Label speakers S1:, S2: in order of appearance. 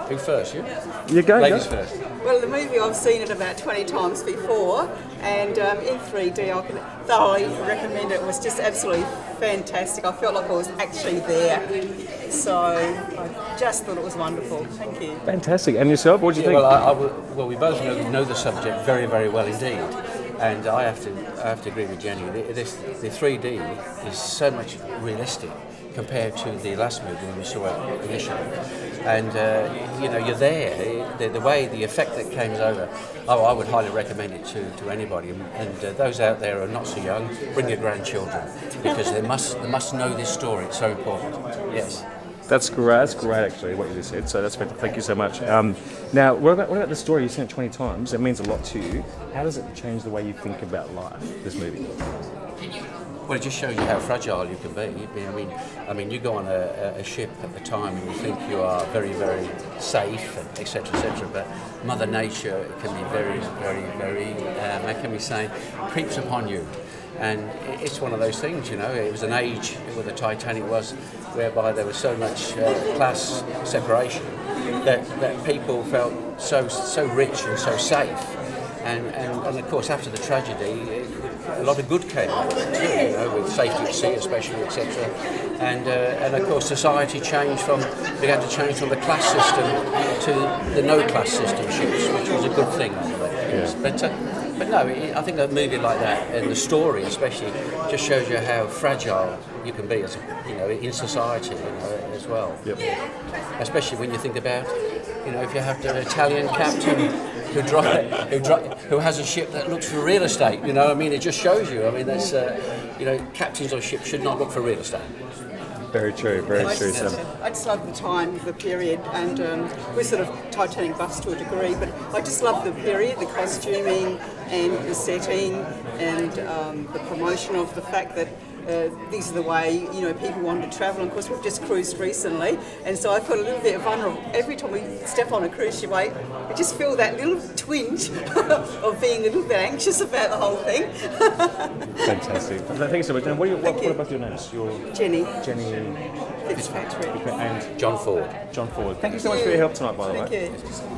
S1: Who first? You?
S2: You go.
S1: Ladies first.
S3: Well, the movie I've seen it about 20 times before, and in 3D I can thoroughly recommend it. It was just absolutely fantastic. I felt like I was actually there, so I just thought it was wonderful. Thank you.
S2: Fantastic. And yourself? What do you think?
S1: Well, we both know the subject very, very well indeed. And I have to agree with Jenny. The 3D is so much realistic compared to the last movie when we saw it initially. And you're there. The way the effect that came over. Oh, I would highly recommend it to anybody. And those out there who are not so young, bring your grandchildren because they must know this story. It's so important. Yes.
S2: That's great actually, what you just said, so that's fantastic. Thank you so much. Now, what about the story? You've seen it 20 times, it means a lot to you. How does it change the way you think about life, this movie?
S1: Well, it just shows you how fragile you can be. I mean, you go on a ship at the time and you think you are very, very safe, etc., etc. But Mother Nature can be very, very, very, how can we say, creeps upon you. And it's one of those things, it was an age where the Titanic was, whereby there was so much class separation that people felt so rich and so safe. And of course, after the tragedy, a lot of good came out of it too, with safety at sea especially, etc. And of course, society began to change from the class system to the no-class system ships, which was a good thing, I believe. But no, I think a movie like that, and the story especially, just shows you how fragile you can be, as in society, as well.
S2: Yep.
S1: Especially when you think about, if you have the Italian captain who has a ship that looks for real estate. It just shows you. That's captains of ships should not look for real estate.
S2: Very true, very true.
S3: I just love the time, the period, and we're sort of Titanic buffs to a degree, but I just love the period, the costuming and the setting and the promotion of the fact that these are the way people want to travel. And of course, we've just cruised recently, and so I feel a little bit vulnerable every time we step on a cruise ship. I just feel that little twinge of being a little bit anxious about the whole thing.
S2: Fantastic. Thank you so much. And what are both your names?
S3: Jenny
S2: Fitzpatrick
S3: Fitzpatrick
S2: and
S1: John Ford.
S2: John Ford. Thank you so much for your help tonight, by the way.
S3: Thank you.